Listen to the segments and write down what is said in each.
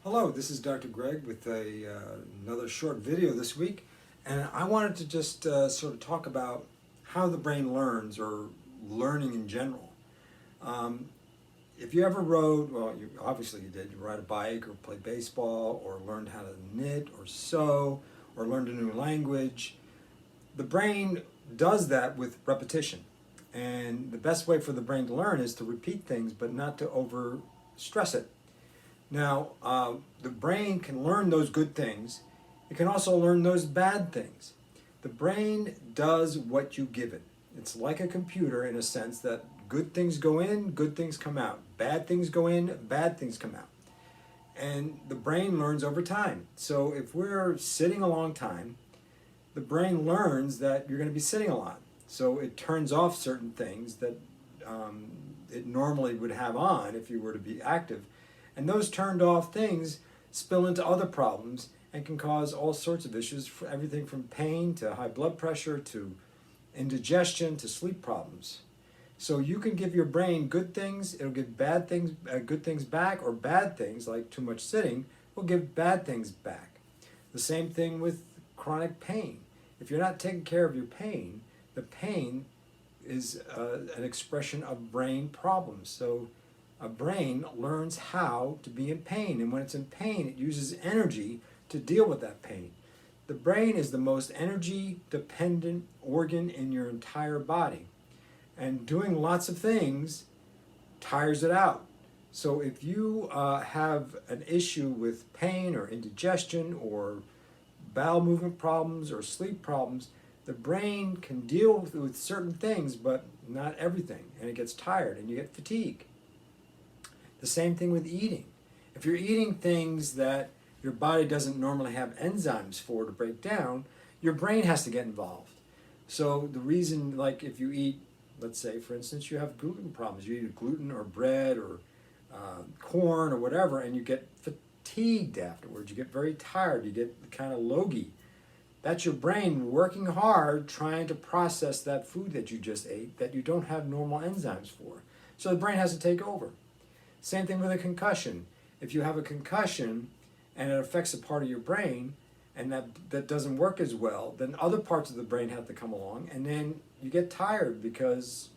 Hello, this is Dr. Greg with another short video this week, and I wanted to just sort of talk about how the brain learns, or learning in general. Um, if you ever rode, well, obviously you did, you ride a bike or play baseball or learned how to knit or sew or learned a new language, the brain does that with repetition. And the best way for the brain to learn is to repeat things, but not to over stress it. Now, the brain can learn those good things. It can also learn those bad things. The brain does what you give it. It's like a computer in a sense that good things go in, good things come out. Bad things go in, bad things come out. And the brain learns over time. So if we're sitting a long time, the brain learns that you're going to be sitting a lot. So it turns off certain things that it normally would have on if you were to be active. And those turned off things spill into other problems and can cause all sorts of issues, everything from pain to high blood pressure to indigestion to sleep problems. So you can give your brain good things, it'll give bad things, good things back, or bad things like too much sitting will give bad things back. The same thing with chronic pain. If you're not taking care of your pain, the pain is an expression of brain problems. So a brain learns how to be in pain, and when it's in pain, it uses energy to deal with that pain. The brain is the most energy dependent organ in your entire body, and doing lots of things tires it out. So if you have an issue with pain or indigestion or bowel movement problems or sleep problems, the brain can deal with certain things, but not everything, and it gets tired and you get fatigue. The same thing with eating. If you're eating things that your body doesn't normally have enzymes for to break down, your brain has to get involved. So the reason, like if you eat, let's say for instance, you have gluten problems, you eat gluten or bread or corn or whatever, and you get fatigued afterwards, you get very tired, you get kind of logy. That's your brain working hard trying to process that food that you just ate that you don't have normal enzymes for. So the brain has to take over. Same thing with a concussion. If you have a concussion and it affects a part of your brain and that doesn't work as well, then other parts of the brain have to come along, and then you get tired because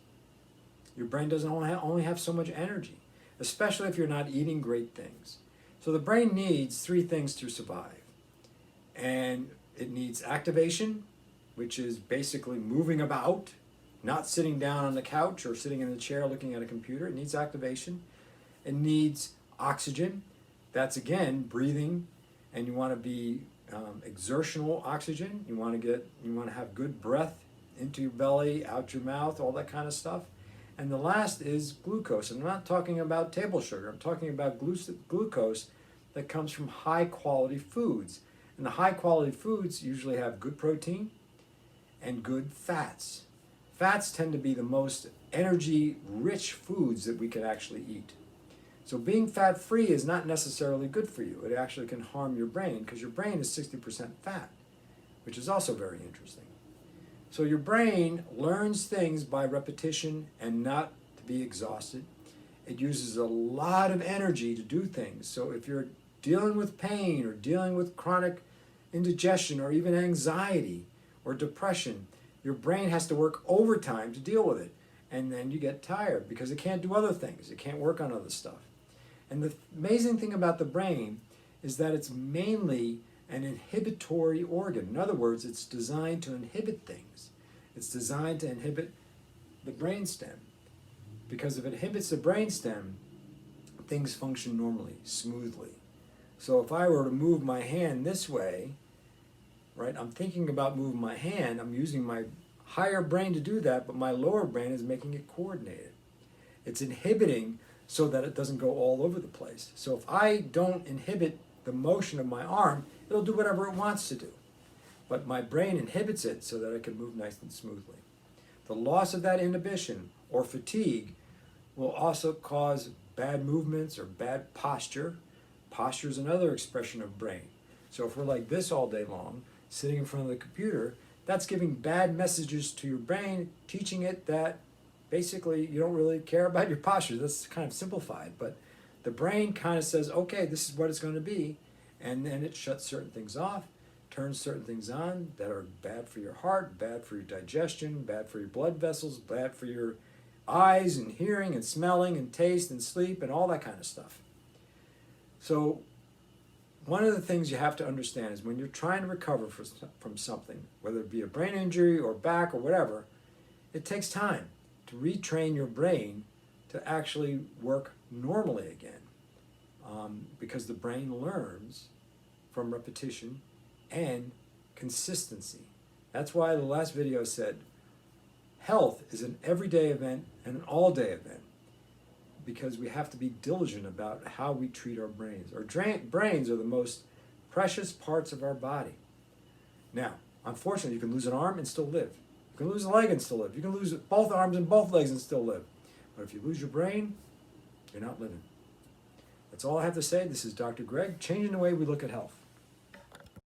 your brain doesn't only have so much energy, especially if you're not eating great things. So the brain needs three things to survive. And it needs activation, which is basically moving about, not sitting down on the couch or sitting in the chair looking at a computer. It needs activation. It needs oxygen. That's again breathing, and you want to be exertional oxygen. You want to have good breath into your belly, out your mouth, all that kind of stuff. And the last is glucose. And I'm not talking about table sugar. I'm talking about glucose that comes from high quality foods. And the high quality foods usually have good protein and good fats. Fats tend to be the most energy rich foods that we can actually eat. So being fat free is not necessarily good for you. It actually can harm your brain because your brain is 60% fat, which is also very interesting. So your brain learns things by repetition and not to be exhausted. It uses a lot of energy to do things. So if you're dealing with pain or dealing with chronic indigestion or even anxiety or depression, your brain has to work overtime to deal with it. And then you get tired because it can't do other things. It can't work on other stuff. And the amazing thing about the brain is that it's mainly an inhibitory organ. In other words, it's designed to inhibit things. It's designed to inhibit the brainstem. Because if it inhibits the brainstem, things function normally, smoothly. So if I were to move my hand this way, right, I'm thinking about moving my hand, I'm using my higher brain to do that, but my lower brain is making it coordinated. It's inhibiting so that it doesn't go all over the place. So if I don't inhibit the motion of my arm, it'll do whatever it wants to do. But my brain inhibits it so that it can move nice and smoothly. The loss of that inhibition or fatigue will also cause bad movements or bad posture. Posture is another expression of brain. So if we're like this all day long, sitting in front of the computer, that's giving bad messages to your brain, teaching it that basically you don't really care about your posture. That's kind of simplified, but the brain kind of says, okay, this is what it's going to be, and then it shuts certain things off, turns certain things on that are bad for your heart, bad for your digestion, bad for your blood vessels, bad for your eyes and hearing and smelling and taste and sleep and all that kind of stuff. So one of the things you have to understand is when you're trying to recover from something, whether it be a brain injury or back or whatever, it takes time to retrain your brain to actually work normally again, because the brain learns from repetition and consistency. That's why the last video said health is an everyday event and an all-day event, because we have to be diligent about how we treat our brains. Our brains are the most precious parts of our body. Now, unfortunately, you can lose an arm and still live. You can lose a leg and still live. You can lose both arms and both legs and still live. But if you lose your brain, you're not living. That's all I have to say. This is Dr. Greg, changing the way we look at health.